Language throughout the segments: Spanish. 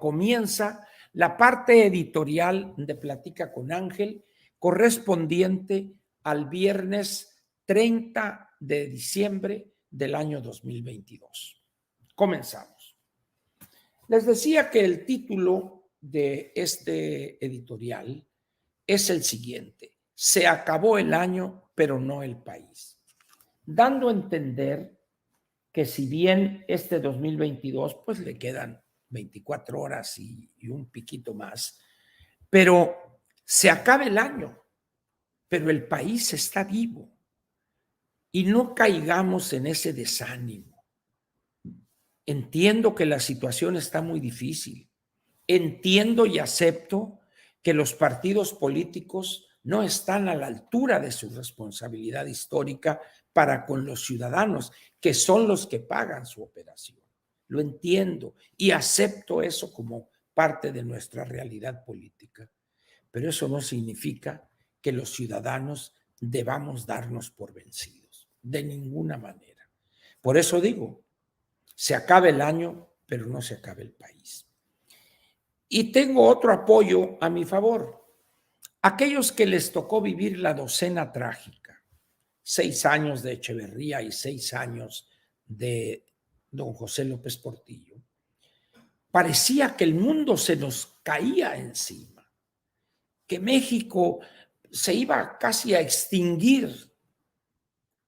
comienza la parte editorial de Platica con Ángel, correspondiente al viernes 30 de diciembre del año 2022. Comenzamos. Les decía que el título de este editorial es el siguiente: se acabó el año, pero no el país. Dando a entender que si bien este 2022 pues le quedan 24 horas y un piquito más, pero se acaba el año, pero el país está vivo y no caigamos en ese desánimo. Entiendo que la situación está muy difícil, entiendo y acepto que los partidos políticos no están a la altura de su responsabilidad histórica para con los ciudadanos, que son los que pagan su operación. Lo entiendo y acepto eso como parte de nuestra realidad política, pero eso no significa que los ciudadanos debamos darnos por vencidos, de ninguna manera. Por eso digo, se acaba el año, pero no se acaba el país. Y tengo otro apoyo a mi favor. Aquellos que les tocó vivir la docena trágica, 6 años de Echeverría y 6 años de don José López Portillo, parecía que el mundo se nos caía encima, que México se iba casi a extinguir.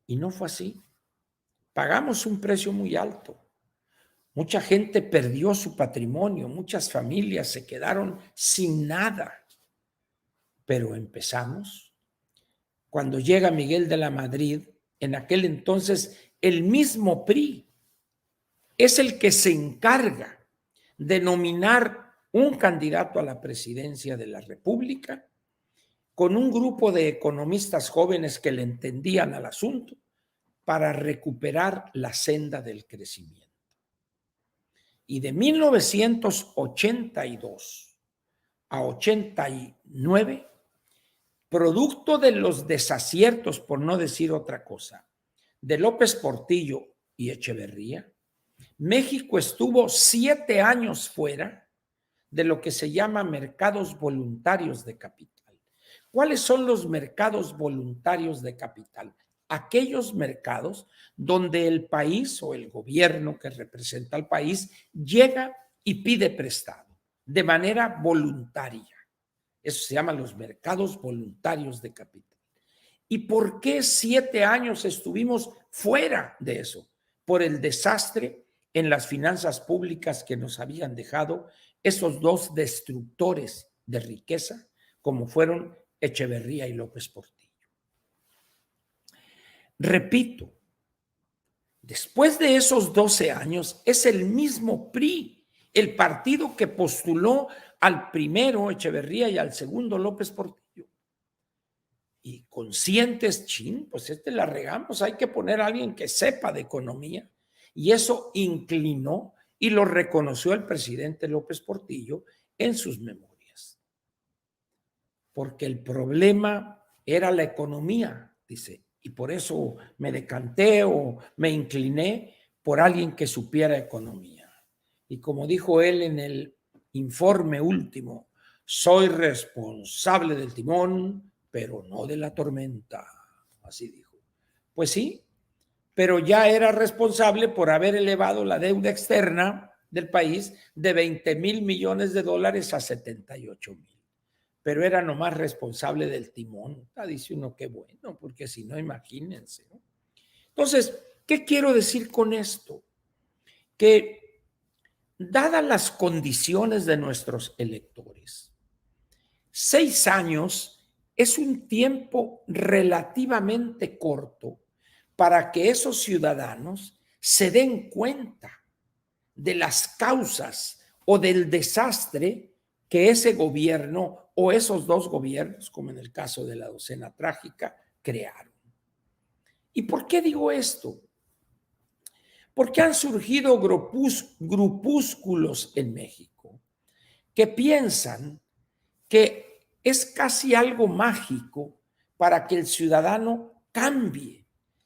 Y no fue así. Pagamos un precio muy alto. Mucha gente perdió su patrimonio, muchas familias se quedaron sin nada. Pero empezamos. Cuando llega Miguel de la Madrid, en aquel entonces el mismo PRI es el que se encarga de nominar un candidato a la presidencia de la República con un grupo de economistas jóvenes que le entendían al asunto para recuperar la senda del crecimiento. Y de 1982 a 89, producto de los desaciertos, por no decir otra cosa, de López Portillo y Echeverría, México estuvo 7 años fuera de lo que se llama mercados voluntarios de capital. ¿Cuáles son los mercados voluntarios de capital? Aquellos mercados donde el país o el gobierno que representa al país llega y pide prestado de manera voluntaria. Eso se llama los mercados voluntarios de capital. ¿Y por qué 7 años estuvimos fuera de eso? Por el desastre en las finanzas públicas que nos habían dejado esos dos destructores de riqueza, como fueron Echeverría y López Portillo. Repito, después de esos 12 años, es el mismo PRI, el partido que postuló al primero Echeverría y al segundo López Portillo. Y conscientes, pues la regamos, hay que poner a alguien que sepa de economía. Y eso inclinó y lo reconoció el presidente López Portillo en sus memorias. Porque el problema era la economía, dice, y por eso me decanté o me incliné por alguien que supiera economía. Y como dijo él en el informe último, soy responsable del timón, pero no de la tormenta, así dijo. Pues sí, pero ya era responsable por haber elevado la deuda externa del país de 20,000 millones de dólares a 78,000. Pero era nomás responsable del timón. Dice uno, qué bueno, porque si no, imagínense, ¿no? Entonces, ¿qué quiero decir con esto? Que dadas las condiciones de nuestros electores, 6 años es un tiempo relativamente corto para que esos ciudadanos se den cuenta de las causas o del desastre que ese gobierno o esos dos gobiernos, como en el caso de la docena trágica, crearon. ¿Y por qué digo esto? Porque han surgido grupúsculos en México que piensan que es casi algo mágico para que el ciudadano cambie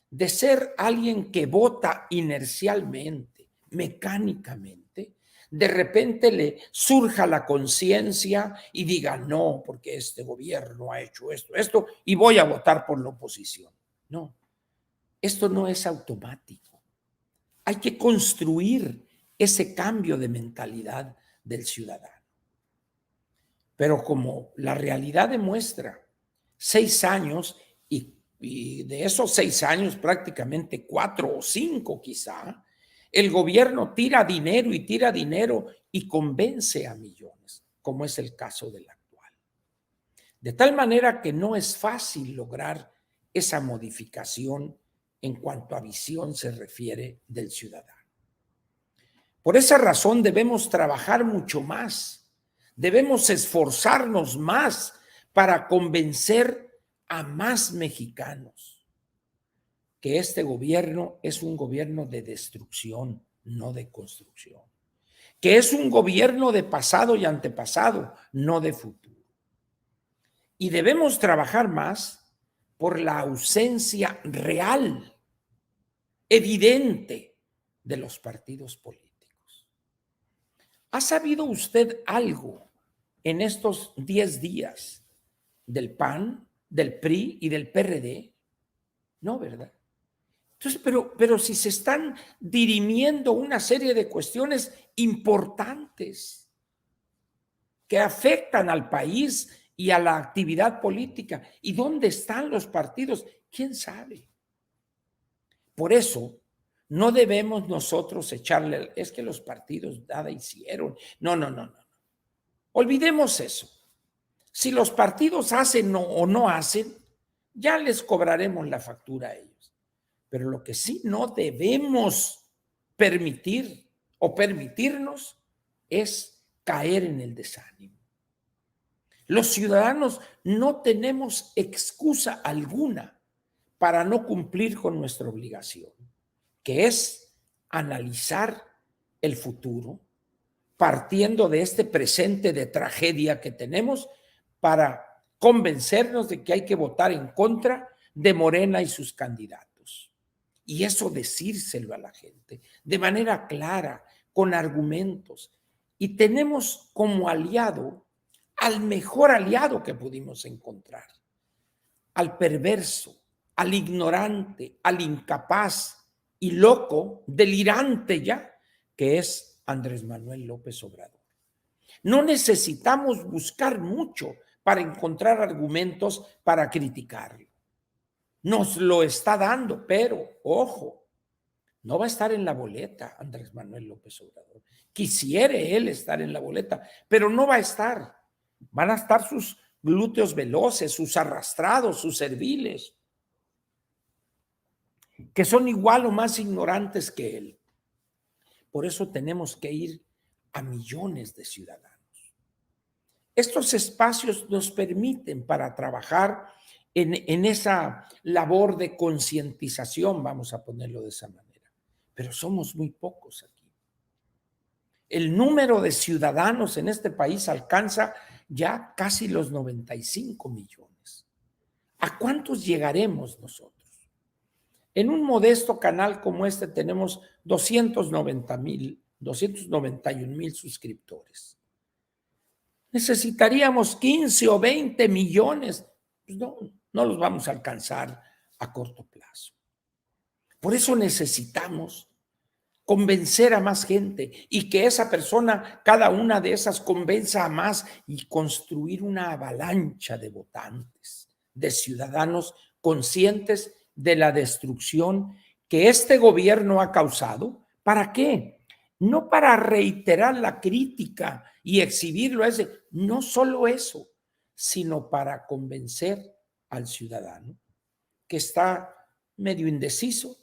de ser alguien que vota inercialmente, mecánicamente, de repente le surja la conciencia y diga, no, porque este gobierno ha hecho esto, y voy a votar por la oposición. No, esto no es automático. Hay que construir ese cambio de mentalidad del ciudadano. Pero como la realidad demuestra, 6 años y de esos 6 años prácticamente 4 o 5 quizá, el gobierno tira dinero y convence a millones, como es el caso del actual. De tal manera que no es fácil lograr esa modificación en cuanto a visión se refiere del ciudadano. Por esa razón debemos trabajar mucho más, debemos esforzarnos más para convencer a más mexicanos que este gobierno es un gobierno de destrucción, no de construcción, que es un gobierno de pasado y antepasado, no de futuro. Y debemos trabajar más por la ausencia real, evidente, de los partidos políticos. ¿Ha sabido usted algo en estos 10 días del PAN, del PRI y del PRD? No, ¿verdad? Entonces, pero si se están dirimiendo una serie de cuestiones importantes que afectan al país y a la actividad política. ¿Y dónde están los partidos? ¿Quién sabe? Por eso, no debemos nosotros echarle, es que los partidos nada hicieron. No, no, no, no. Olvidemos eso. Si los partidos hacen o no hacen, ya les cobraremos la factura a ellos. Pero lo que sí no debemos permitir o permitirnos es caer en el desánimo. Los ciudadanos no tenemos excusa alguna para no cumplir con nuestra obligación, que es analizar el futuro, partiendo de este presente de tragedia que tenemos para convencernos de que hay que votar en contra de Morena y sus candidatos. Y eso decírselo a la gente de manera clara, con argumentos. Y tenemos como aliado al mejor aliado que pudimos encontrar, al perverso, al ignorante, al incapaz y loco, delirante ya, que es Andrés Manuel López Obrador. No necesitamos buscar mucho para encontrar argumentos para criticarlo. Nos lo está dando, pero, ojo, no va a estar en la boleta Andrés Manuel López Obrador. Quisiere él estar en la boleta, pero no va a estar. Van a estar sus glúteos veloces, sus arrastrados, sus serviles, que son igual o más ignorantes que él. Por eso tenemos que ir a millones de ciudadanos. Estos espacios nos permiten para trabajar en esa labor de concientización, vamos a ponerlo de esa manera, pero somos muy pocos aquí. El número de ciudadanos en este país alcanza ya casi los 95 millones. ¿A cuántos llegaremos nosotros? En un modesto canal como este tenemos 291,000 suscriptores. Necesitaríamos 15 o 20 millones. Pues no los vamos a alcanzar a corto plazo. Por eso necesitamos convencer a más gente y que esa persona, cada una de esas, convenza a más y construir una avalancha de votantes, de ciudadanos conscientes de la destrucción que este gobierno ha causado. ¿Para qué? No para reiterar la crítica y exhibirlo a ese, no solo eso, sino para convencer al ciudadano que está medio indeciso,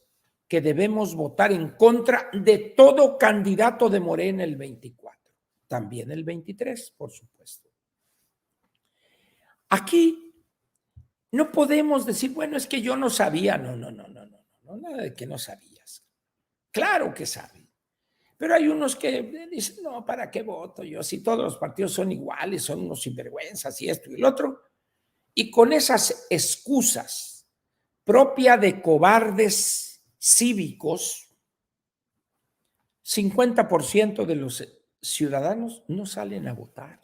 que debemos votar en contra de todo candidato de Morena el 24, también el 23, por supuesto. Aquí no podemos decir, bueno, es que yo no sabía, no, nada de que no sabías. Claro que saben, pero hay unos que dicen, no, ¿para qué voto yo? Si todos los partidos son iguales, son unos sinvergüenzas y esto y el otro. Y con esas excusas propia de cobardes cívicos, 50% de los ciudadanos no salen a votar.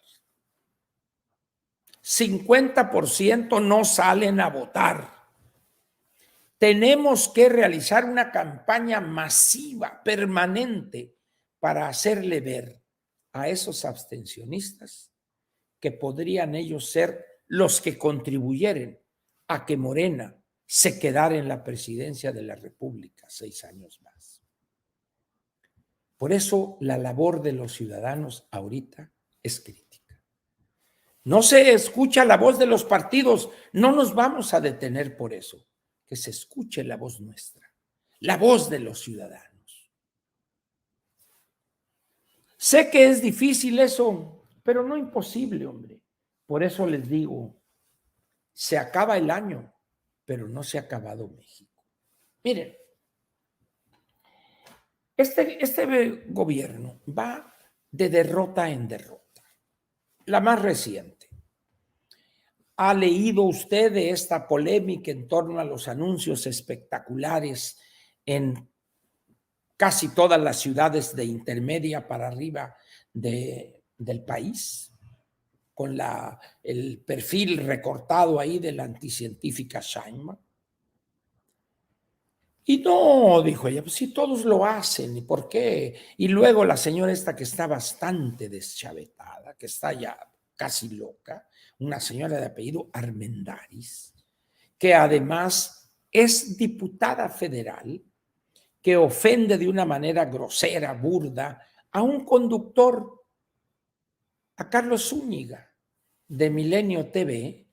50% no salen a votar. Tenemos que realizar una campaña masiva, permanente, para hacerle ver a esos abstencionistas que podrían ellos ser los que contribuyeran a que Morena se quedara en la presidencia de la República 6 años más. Por eso la labor de los ciudadanos ahorita es crítica. No se escucha la voz de los partidos, no nos vamos a detener por eso. Que se escuche la voz nuestra, la voz de los ciudadanos. Sé que es difícil eso, pero no imposible, hombre. Por eso les digo, se acaba el año, pero no se ha acabado México. Miren, este gobierno va de derrota en derrota. La más reciente. ¿Ha leído usted de esta polémica en torno a los anuncios espectaculares en casi todas las ciudades de intermedia para arriba del país? Con el perfil recortado ahí de la anticientífica Sheinbaum. Y no, dijo ella, pues sí, todos lo hacen, ¿y por qué? Y luego la señora esta que está bastante deschavetada, que está ya casi loca, una señora de apellido Armendáriz, que además es diputada federal, que ofende de una manera grosera, burda, a un conductor, a Carlos Zúñiga, de Milenio TV,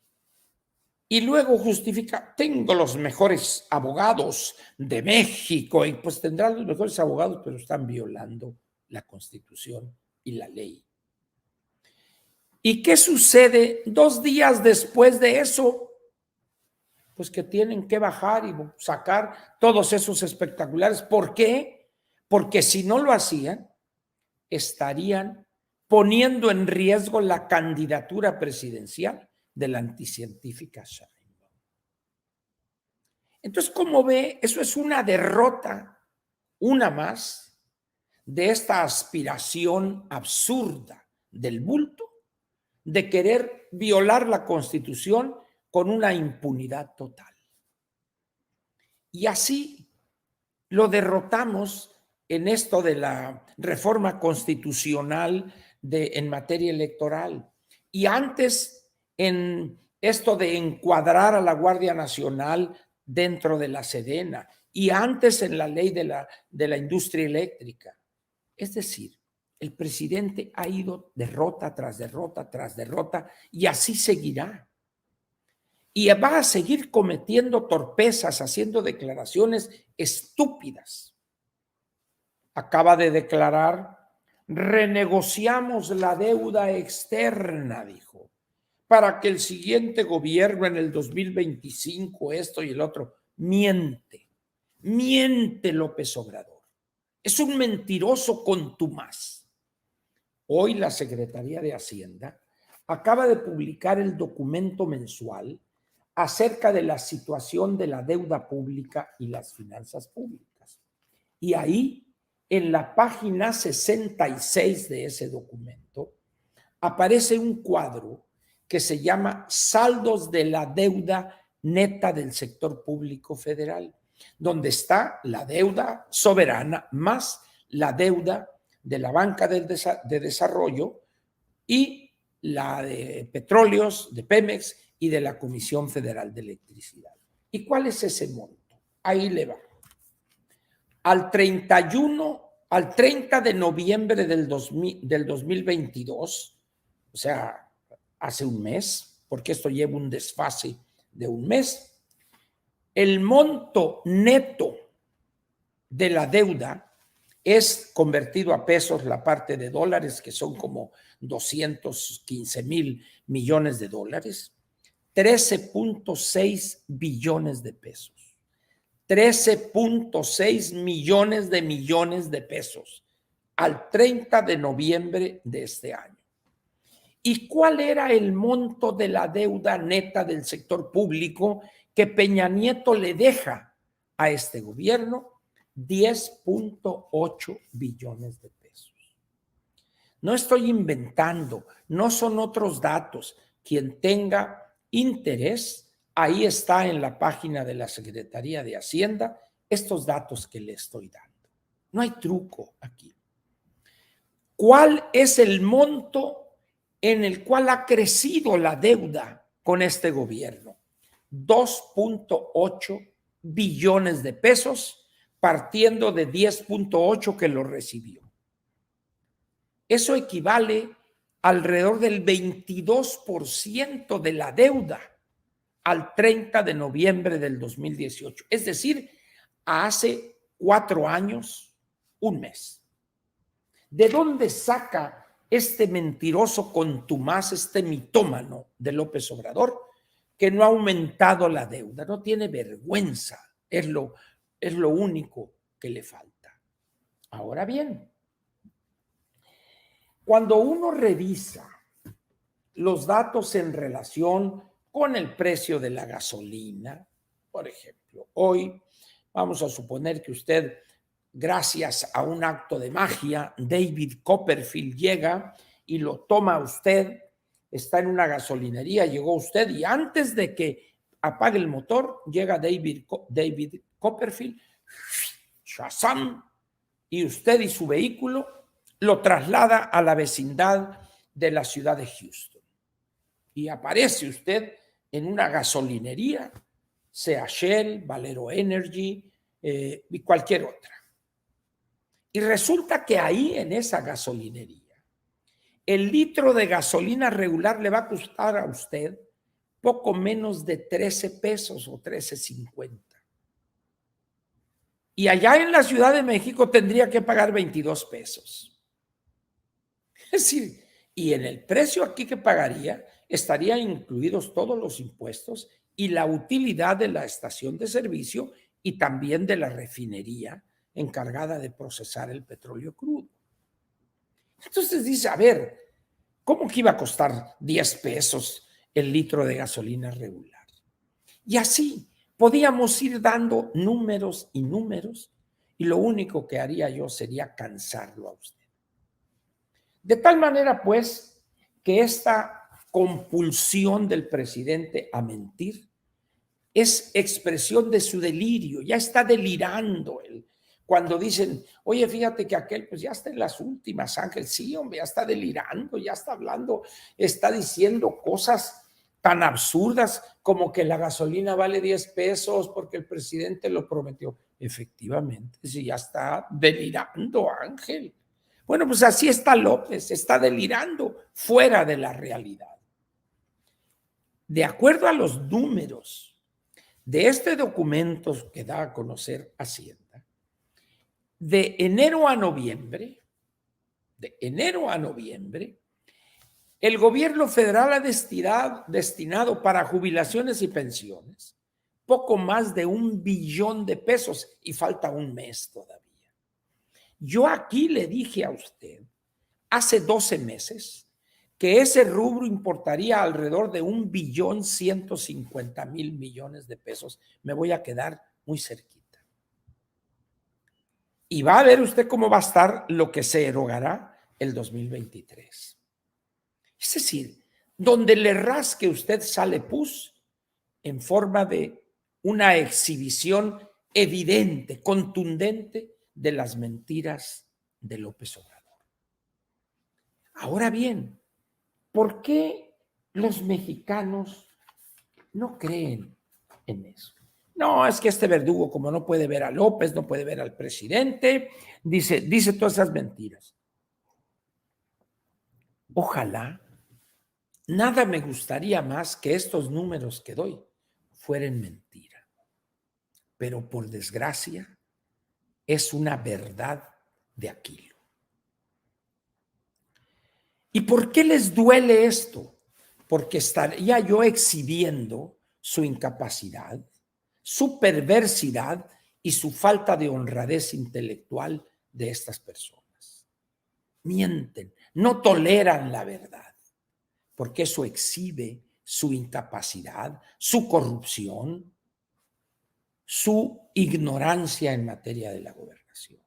y luego justifica, tengo los mejores abogados de México, y pues tendrán los mejores abogados, pero están violando la Constitución y la ley. ¿Y qué sucede 2 días después de eso? Pues que tienen que bajar y sacar todos esos espectaculares. ¿Por qué? Porque si no lo hacían, estarían poniendo en riesgo la candidatura presidencial de la anticientífica Sheinbaum. Entonces, como ve, eso es una derrota, una más, de esta aspiración absurda del bulto de querer violar la Constitución con una impunidad total. Y así lo derrotamos en esto de la reforma constitucional en materia electoral. Y antes en esto de encuadrar a la Guardia Nacional dentro de la Sedena. Y antes en la ley de la industria eléctrica. Es decir, el presidente ha ido derrota tras derrota tras derrota y así seguirá. Y va a seguir cometiendo torpezas, haciendo declaraciones estúpidas. Acaba de declarar, renegociamos la deuda externa, dijo, para que el siguiente gobierno en el 2025, esto y el otro, miente López Obrador. Es un mentiroso contumaz. Hoy la Secretaría de Hacienda acaba de publicar el documento mensual acerca de la situación de la deuda pública y las finanzas públicas. Y ahí, en la página 66 de ese documento, aparece un cuadro que se llama Saldos de la deuda neta del sector público federal, donde está la deuda soberana más la deuda de la banca de desarrollo y la de petróleos, de Pemex y de la Comisión Federal de Electricidad. ¿Y cuál es ese monto? Ahí le va. Al 30 de noviembre del 2022, o sea, hace un mes, porque esto lleva un desfase de un mes, el monto neto de la deuda es convertido a pesos la parte de dólares, que son como 215,000 millones de dólares, 13.6 billones de pesos. 13.6 millones de pesos al 30 de noviembre de este año. ¿Y cuál era el monto de la deuda neta del sector público que Peña Nieto le deja a este gobierno? 10.8 billones de pesos. No estoy inventando, no son otros datos. Quien tenga interés, ahí está en la página de la Secretaría de Hacienda estos datos que le estoy dando. No hay truco aquí. ¿Cuál es el monto en el cual ha crecido la deuda con este gobierno? 2.8 billones de pesos, partiendo de 10.8 que lo recibió. Eso equivale alrededor del 22% de la deuda al 30 de noviembre del 2018. Es decir, hace 4 años, un mes. ¿De dónde saca este mentiroso contumaz, este mitómano de López Obrador, que no ha aumentado la deuda? No tiene vergüenza, es lo único que le falta. Ahora bien, cuando uno revisa los datos en relación con el precio de la gasolina, por ejemplo, hoy vamos a suponer que usted, gracias a un acto de magia, David Copperfield llega y lo toma usted, está en una gasolinería, llegó usted y antes de que apague el motor, llega David Copperfield, ¡shazam! Y usted y su vehículo lo traslada a la vecindad de la ciudad de Houston. Y aparece usted en una gasolinería, sea Shell, Valero Energy y cualquier otra. Y resulta que ahí en esa gasolinería, el litro de gasolina regular le va a costar a usted poco menos de 13 pesos o 13.50. Y allá en la Ciudad de México tendría que pagar 22 pesos. Es decir, y en el precio aquí que pagaría estarían incluidos todos los impuestos y la utilidad de la estación de servicio y también de la refinería encargada de procesar el petróleo crudo. Entonces dice, a ver, ¿cómo que iba a costar 10 pesos el litro de gasolina regular? Y así podíamos ir dando números y números y lo único que haría yo sería cansarlo a usted. De tal manera, pues, que esta compulsión del presidente a mentir es expresión de su delirio, ya está delirando él. Cuando dicen, oye, fíjate que aquel, pues ya está en las últimas, Ángel, sí, hombre, ya está delirando, ya está hablando, está diciendo cosas tan absurdas como que la gasolina vale 10 pesos porque el presidente lo prometió. Efectivamente, sí, ya está delirando, Ángel. Bueno, pues así está López, está delirando fuera de la realidad. De acuerdo a los números de este documento que da a conocer Hacienda, de enero a noviembre, el gobierno federal ha destinado para jubilaciones y pensiones poco más de 1 billón de pesos y falta un mes todavía. Yo aquí le dije a usted hace 12 meses que ese rubro importaría alrededor de 1.150.000.000.000 de pesos. Me voy a quedar muy cerquita. Y va a ver usted cómo va a estar lo que se erogará el 2023. Es decir, donde le rasque usted sale pus en forma de una exhibición evidente, contundente de las mentiras de López Obrador. Ahora bien, ¿por qué los mexicanos no creen en eso? No, es que este verdugo, como no puede ver a López, no puede ver al presidente, dice todas esas mentiras. Ojalá, nada me gustaría más que estos números que doy fueran mentira. Pero por desgracia, es una verdad de Aquilo. ¿Y por qué les duele esto? Porque estaría yo exhibiendo su incapacidad, su perversidad y su falta de honradez intelectual de estas personas. Mienten, no toleran la verdad, porque eso exhibe su incapacidad, su corrupción, su ignorancia en materia de la gobernación.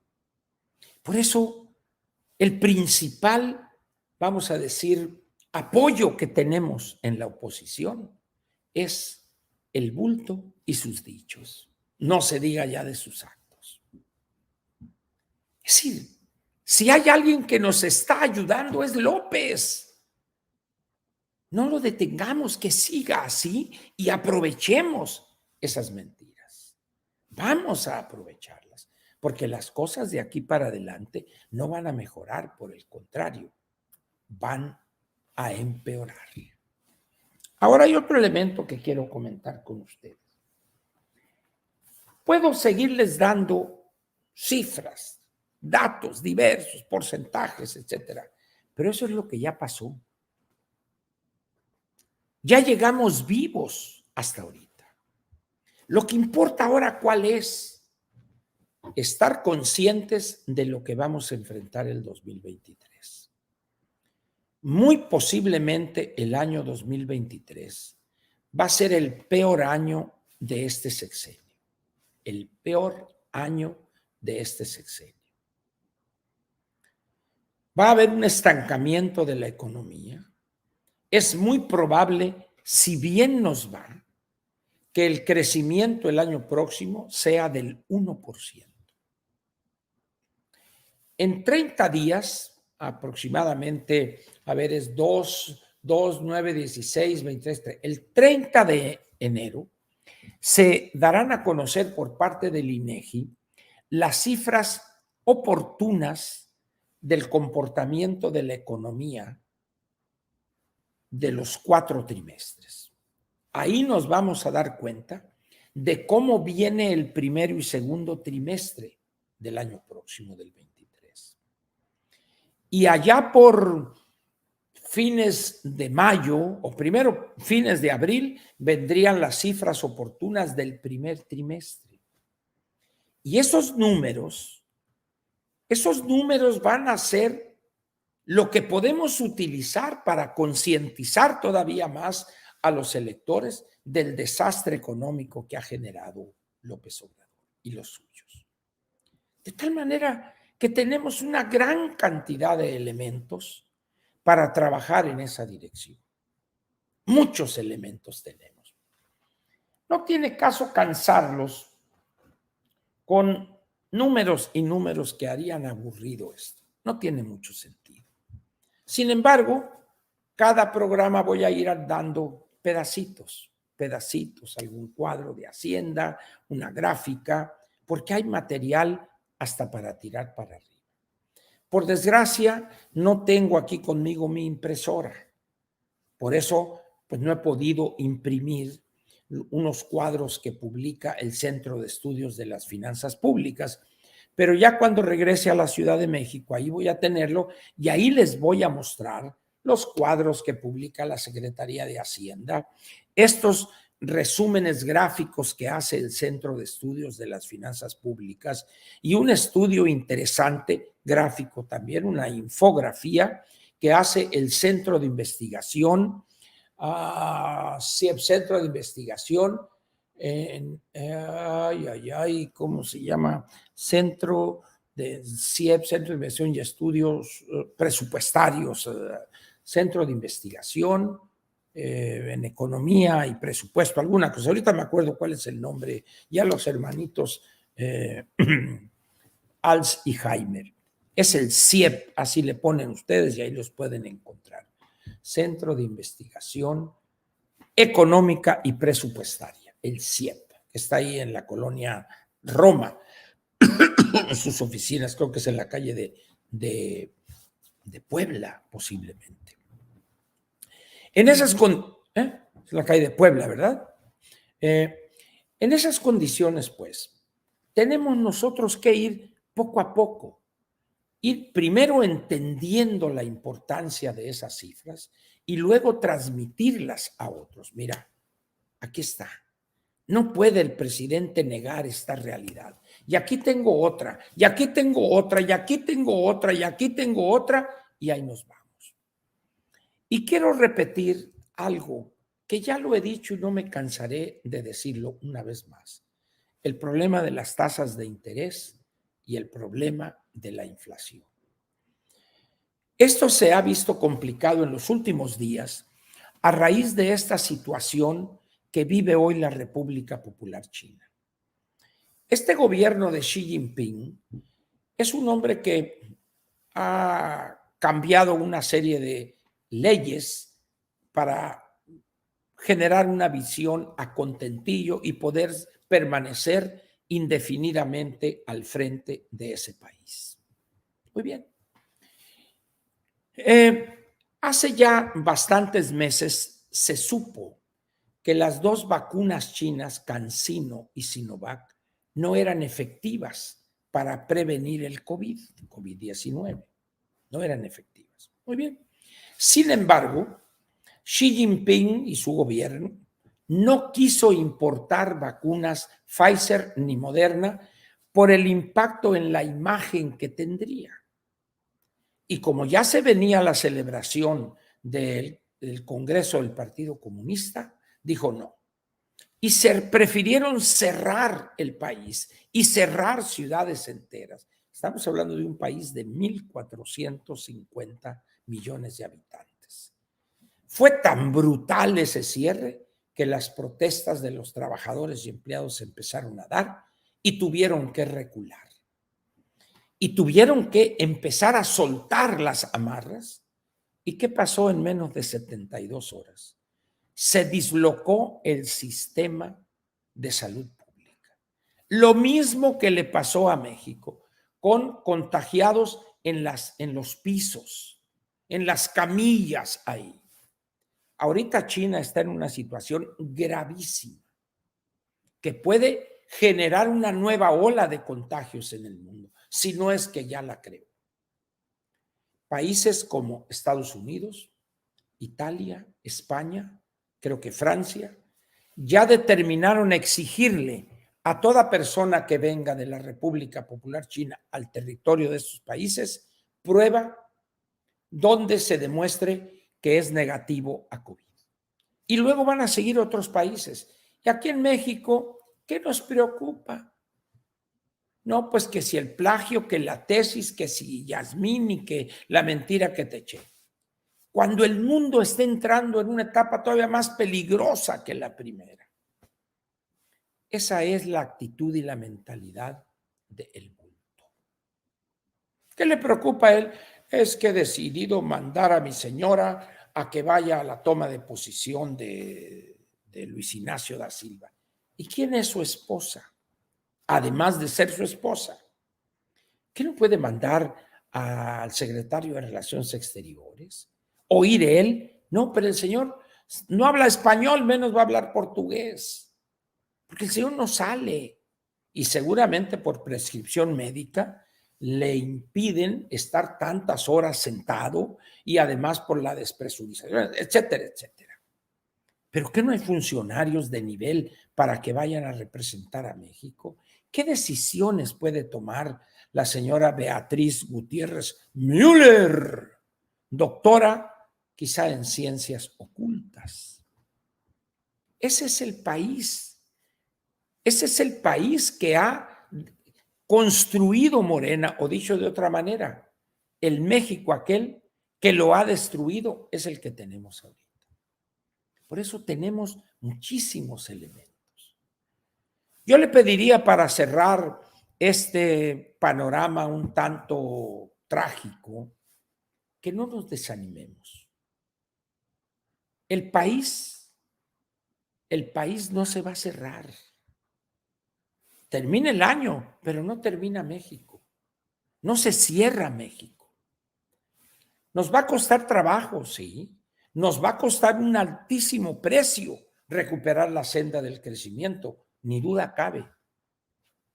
Por eso, el principal vamos a decir, apoyo que tenemos en la oposición es el bulto y sus dichos. No se diga ya de sus actos. Es decir, si hay alguien que nos está ayudando es López. No lo detengamos, que siga así y aprovechemos esas mentiras. Vamos a aprovecharlas, porque las cosas de aquí para adelante no van a mejorar, por el contrario, van a empeorar. Ahora hay otro elemento que quiero comentar con ustedes. Puedo seguirles dando cifras, datos diversos, porcentajes, etcétera, pero eso es lo que ya pasó. Ya llegamos vivos hasta ahorita. Lo que importa ahora, ¿cuál es? Estar conscientes de lo que vamos a enfrentar el 2023. Muy posiblemente el año 2023 va a ser el peor año de este sexenio. El peor año de este sexenio. Va a haber un estancamiento de la economía. Es muy probable, si bien nos va, que el crecimiento el año próximo sea del 1%. En 30 días, aproximadamente, a ver, es 2, 9, 16, 23, 3. El 30 de enero se darán a conocer por parte del INEGI las cifras oportunas del comportamiento de la economía de los 4 trimestres. Ahí nos vamos a dar cuenta de cómo viene el primero y segundo trimestre del año próximo, del 23. Y allá por fines de mayo o primero fines de abril vendrían las cifras oportunas del primer trimestre. Y esos números van a ser lo que podemos utilizar para concientizar todavía más a los electores del desastre económico que ha generado López Obrador y los suyos. De tal manera que tenemos una gran cantidad de elementos para trabajar en esa dirección. Muchos elementos tenemos. No tiene caso cansarlos con números y números que harían aburrido esto. No tiene mucho sentido. Sin embargo, cada programa voy a ir dando pedacitos, algún cuadro de Hacienda, una gráfica, porque hay material hasta para tirar para arriba. Por desgracia, no tengo aquí conmigo mi impresora. Por eso, pues no he podido imprimir unos cuadros que publica el Centro de Estudios de las Finanzas Públicas. Pero ya cuando regrese a la Ciudad de México, ahí voy a tenerlo y ahí les voy a mostrar los cuadros que publica la Secretaría de Hacienda, estos resúmenes gráficos que hace el Centro de Estudios de las Finanzas Públicas y un estudio interesante gráfico también, una infografía que hace el Centro de Investigación, Centro de Investigación, ¿cómo se llama? Centro de CIEP, Centro de Investigación y Estudios Presupuestarios, Centro de Investigación en Economía y Presupuesto, alguna cosa. Ahorita me acuerdo cuál es el nombre, ya los hermanitos Als y Heimer. Es el CIEP, así le ponen ustedes y ahí los pueden encontrar. Centro de Investigación Económica y Presupuestaria, el CIEP, que está ahí en la colonia Roma. Sus oficinas, creo que es en la calle de Puebla, posiblemente. En esas es la calle de Puebla, ¿verdad? En esas condiciones, pues, tenemos nosotros que ir poco a poco, ir primero entendiendo la importancia de esas cifras y luego transmitirlas a otros. Mira, aquí está. No puede el presidente negar esta realidad. Y aquí tengo otra, y aquí tengo otra, y aquí tengo otra, y aquí tengo otra, y ahí nos vamos. Y quiero repetir algo que ya lo he dicho y no me cansaré de decirlo una vez más. El problema de las tasas de interés y el problema de la inflación. Esto se ha visto complicado en los últimos días a raíz de esta situación que vive hoy la República Popular China. Este gobierno de Xi Jinping es un hombre que ha cambiado una serie de leyes para generar una visión a contentillo y poder permanecer indefinidamente al frente de ese país. Muy bien. Hace ya bastantes meses se supo que las dos vacunas chinas, CanSino y Sinovac, no eran efectivas para prevenir el COVID-19. No eran efectivas. Muy bien. Sin embargo, Xi Jinping y su gobierno no quiso importar vacunas Pfizer ni Moderna por el impacto en la imagen que tendría. Y como ya se venía la celebración del Congreso del Partido Comunista, dijo no. Y prefirieron cerrar el país y cerrar ciudades enteras. Estamos hablando de un país de 1.450 millones de habitantes. Fue tan brutal ese cierre que las protestas de los trabajadores y empleados se empezaron a dar y tuvieron que recular. Y tuvieron que empezar a soltar las amarras. ¿Y qué pasó en menos de 72 horas? Se dislocó el sistema de salud pública. Lo mismo que le pasó a México, con contagiados en los pisos, en las camillas ahí. Ahorita China está en una situación gravísima que puede generar una nueva ola de contagios en el mundo, si no es que ya la creó. Países como Estados Unidos, Italia, España, creo que Francia, ya determinaron exigirle a toda persona que venga de la República Popular China al territorio de estos países prueba donde se demuestre que es negativo a COVID. Y luego van a seguir otros países. Y aquí en México, ¿qué nos preocupa? No, pues que si el plagio, que la tesis, que si Yasmín y que la mentira que te eché. Cuando el mundo está entrando en una etapa todavía más peligrosa que la primera. Esa es la actitud y la mentalidad del bulto. ¿Qué le preocupa a él? Es que he decidido mandar a mi señora a que vaya a la toma de posición de Luis Ignacio da Silva. ¿Y quién es su esposa? Además de ser su esposa. ¿Qué no puede mandar al secretario de Relaciones Exteriores? ¿Oír él? No, pero el señor no habla español, menos va a hablar portugués. Porque el señor no sale. Y seguramente por prescripción médica le impiden estar tantas horas sentado y además por la despresurización, etcétera, etcétera. ¿Pero qué no hay funcionarios de nivel para que vayan a representar a México? ¿Qué decisiones puede tomar la señora Beatriz Gutiérrez Müller, doctora quizá en ciencias ocultas? Ese es el país. Ese es el país que ha construido Morena, o dicho de otra manera, el México aquel que lo ha destruido es el que tenemos ahorita. Por eso tenemos muchísimos elementos. Yo le pediría para cerrar este panorama un tanto trágico que no nos desanimemos. El país no se va a cerrar. Termina el año, pero no termina México. No se cierra México. Nos va a costar trabajo, sí. Nos va a costar un altísimo precio recuperar la senda del crecimiento, ni duda cabe.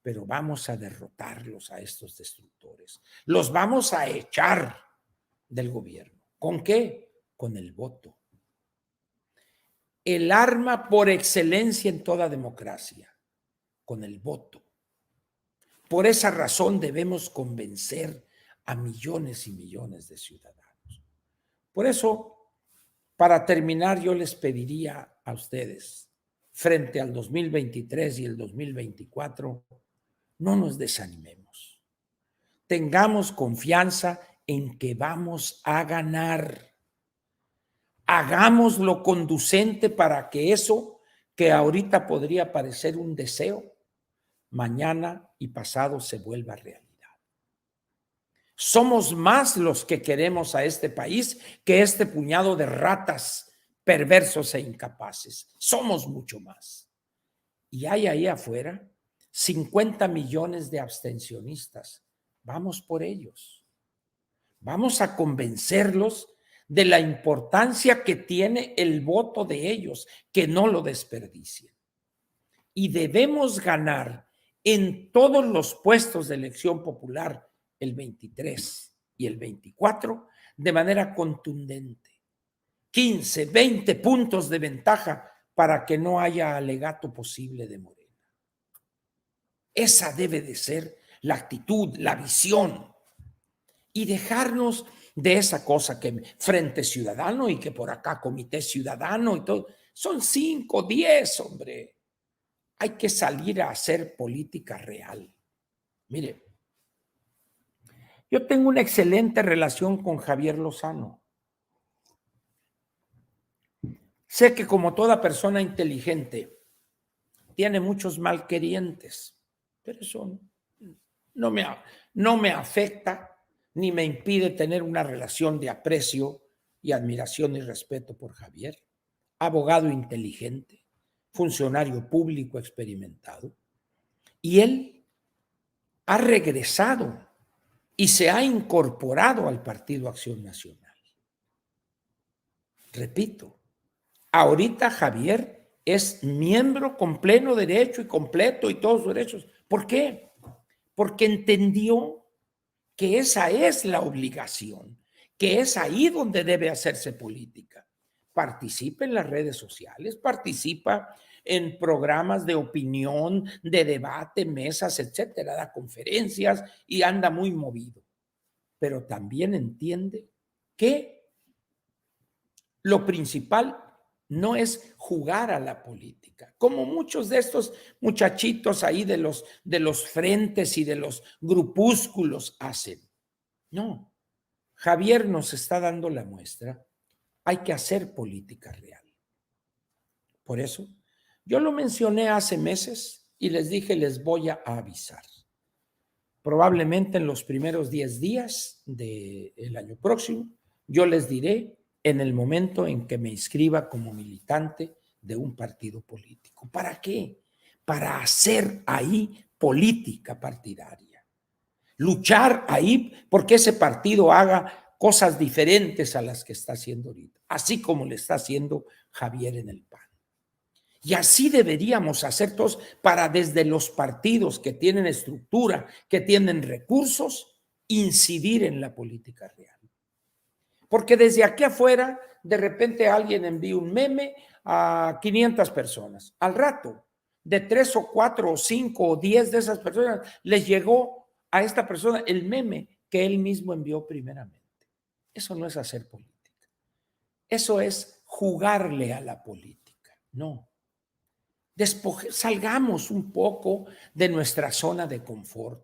Pero vamos a derrotarlos a estos destructores. Los vamos a echar del gobierno. ¿Con qué? Con el voto. El arma por excelencia en toda democracia, con el voto. Por esa razón debemos convencer a millones y millones de ciudadanos. Por eso, para terminar, yo les pediría a ustedes, frente al 2023 y el 2024, no nos desanimemos. Tengamos confianza en que vamos a ganar. Hagámoslo conducente para que eso que ahorita podría parecer un deseo, mañana y pasado se vuelva realidad. Somos más los que queremos a este país que este puñado de ratas perversos e incapaces. Somos mucho más. Y hay ahí afuera 50 millones de abstencionistas. Vamos por ellos. Vamos a convencerlos de la importancia que tiene el voto de ellos, que no lo desperdicien. Y debemos ganar en todos los puestos de elección popular el 23 y el 24 de manera contundente. 15, 20 puntos de ventaja para que no haya alegato posible de Morena. Esa debe de ser la actitud, la visión. Y dejarnos de esa cosa que Frente Ciudadano y que por acá Comité Ciudadano y todo. Son 5, 10, hombre. Hay que salir a hacer política real. Mire, yo tengo una excelente relación con Javier Lozano. Sé que como toda persona inteligente, tiene muchos malquerientes, pero eso no me afecta ni me impide tener una relación de aprecio y admiración y respeto por Javier. Abogado inteligente, funcionario público experimentado. Y él ha regresado y se ha incorporado al Partido Acción Nacional. Repito, ahorita Javier es miembro con pleno derecho y completo y todos sus derechos. ¿Por qué? Porque entendió que esa es la obligación, que es ahí donde debe hacerse política. Participa en las redes sociales, participa en programas de opinión, de debate, mesas, etcétera, da conferencias y anda muy movido. Pero también entiende que lo principal no es jugar a la política, como muchos de estos muchachitos ahí de los frentes y de los grupúsculos hacen. No, Javier nos está dando la muestra. Hay que hacer política real. Por eso, yo lo mencioné hace meses y les dije, les voy a avisar. Probablemente en los primeros 10 días del año próximo, yo les diré en el momento en que me inscriba como militante de un partido político. ¿Para qué? Para hacer ahí política partidaria. Luchar ahí porque ese partido haga cosas diferentes a las que está haciendo ahorita, así como le está haciendo Javier en el PAN. Y así deberíamos hacer todos para desde los partidos que tienen estructura, que tienen recursos, incidir en la política real. Porque desde aquí afuera, de repente alguien envía un meme a 500 personas. Al rato, de 3 o 4 o 5 o 10 de esas personas, les llegó a esta persona el meme que él mismo envió primeramente. Eso no es hacer política. Eso es jugarle a la política. No. Salgamos un poco de nuestra zona de confort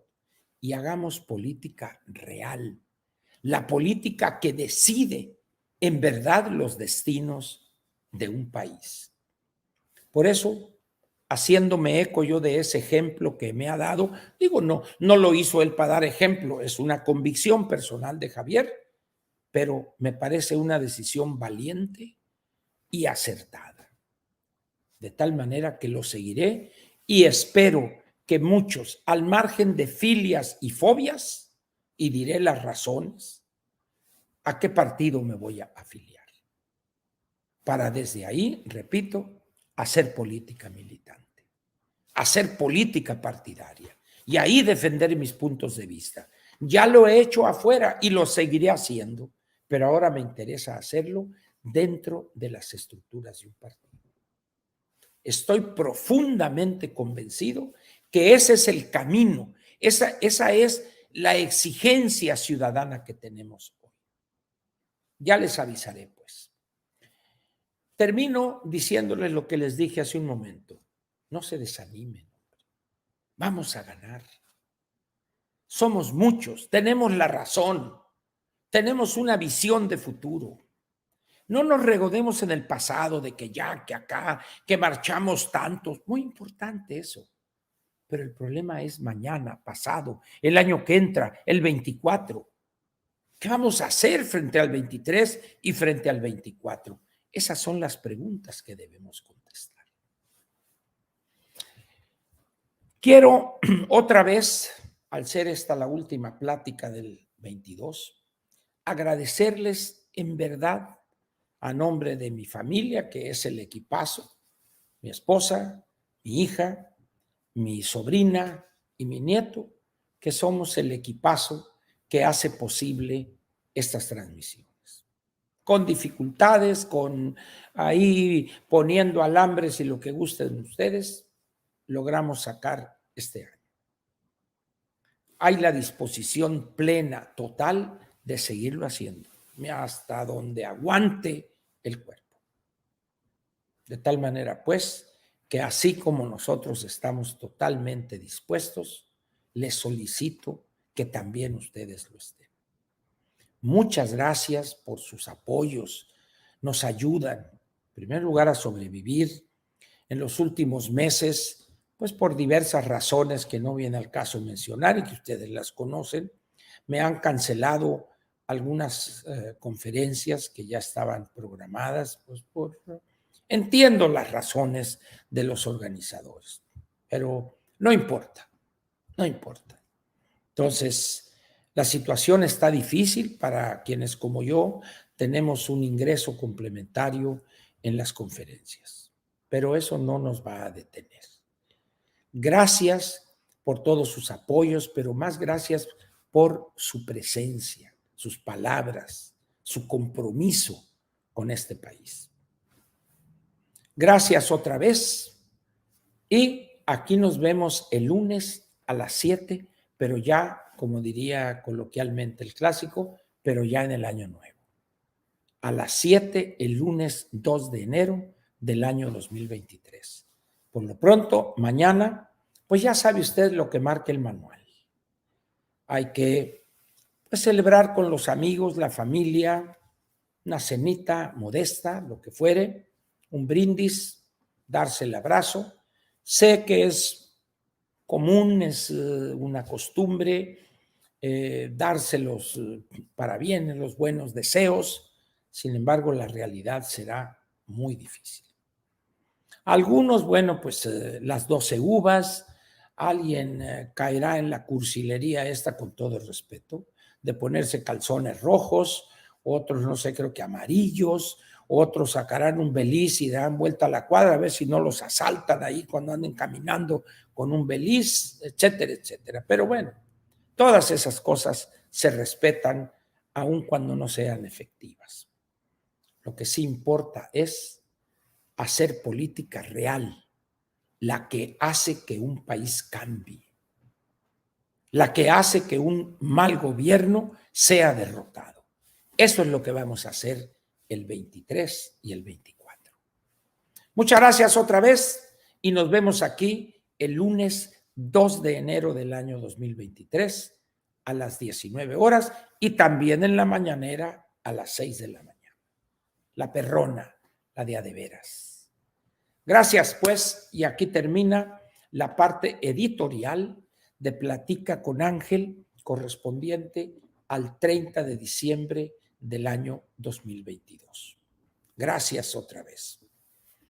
y hagamos política real. La política que decide en verdad los destinos de un país. Por eso, haciéndome eco yo de ese ejemplo que me ha dado, digo, no lo hizo él para dar ejemplo, es una convicción personal de Javier, pero me parece una decisión valiente y acertada. De tal manera que lo seguiré y espero que muchos, al margen de filias y fobias, y diré las razones, a qué partido me voy a afiliar. Para desde ahí, repito, hacer política militante, hacer política partidaria y ahí defender mis puntos de vista. Ya lo he hecho afuera y lo seguiré haciendo, pero ahora me interesa hacerlo dentro de las estructuras de un partido. Estoy profundamente convencido que ese es el camino, esa es la exigencia ciudadana que tenemos hoy. Ya les avisaré, pues. Termino diciéndoles lo que les dije hace un momento. No se desanimen. Vamos a ganar. Somos muchos, tenemos la razón. Tenemos una visión de futuro. No nos regodemos en el pasado de que ya, que acá, que marchamos tantos. Muy importante eso. Pero el problema es mañana, pasado, el año que entra, el 24. ¿Qué vamos a hacer frente al 23 y frente al 24? Esas son las preguntas que debemos contestar. Quiero otra vez, al ser esta la última plática del 22, agradecerles en verdad a nombre de mi familia, que es el equipazo, mi esposa, mi hija, mi sobrina y mi nieto, que somos el equipazo que hace posible estas transmisiones. Con dificultades, con ahí poniendo alambres y lo que gusten ustedes, logramos sacar este año. Hay la disposición plena, total, de seguirlo haciendo, hasta donde aguante el cuerpo. De tal manera, pues, que así como nosotros estamos totalmente dispuestos, les solicito que también ustedes lo estén. Muchas gracias por sus apoyos. Nos ayudan, en primer lugar, a sobrevivir. En los últimos meses, pues por diversas razones que no viene al caso mencionar y que ustedes las conocen, me han cancelado algunas conferencias que ya estaban programadas, pues entiendo las razones de los organizadores, pero no importa, no importa. Entonces, la situación está difícil para quienes como yo tenemos un ingreso complementario en las conferencias, pero eso no nos va a detener. Gracias por todos sus apoyos, pero más gracias por su presencia, sus palabras, su compromiso con este país. Gracias otra vez y aquí nos vemos el lunes a las 7, pero ya, como diría coloquialmente el clásico, pero ya en el año nuevo. A las 7 el lunes 2 de enero del año 2023. Por lo pronto, mañana, pues ya sabe usted lo que marca el manual. Hay que celebrar con los amigos, la familia, una cenita modesta, lo que fuere, un brindis, darse el abrazo. Sé que es común, es una costumbre dárselos parabienes, los buenos deseos. Sin embargo, la realidad será muy difícil. Algunos, bueno, pues las 12 uvas, alguien caerá en la cursilería esta, con todo el respeto, de ponerse calzones rojos, otros, no sé, creo que amarillos, otros sacarán un beliz y darán vuelta a la cuadra a ver si no los asaltan ahí cuando anden caminando con un beliz, etcétera, etcétera. Pero bueno, todas esas cosas se respetan aun cuando no sean efectivas. Lo que sí importa es hacer política real, la que hace que un país cambie, la que hace que un mal gobierno sea derrotado. Eso es lo que vamos a hacer el 23 y el 24. Muchas gracias otra vez y nos vemos aquí el lunes 2 de enero del año 2023 a las 19 horas y también en la mañanera a las 6 de la mañana. La perrona, la de a de veras. Gracias, pues, y aquí termina la parte editorial de Platica con Ángel, correspondiente al 30 de diciembre del año 2022. Gracias otra vez.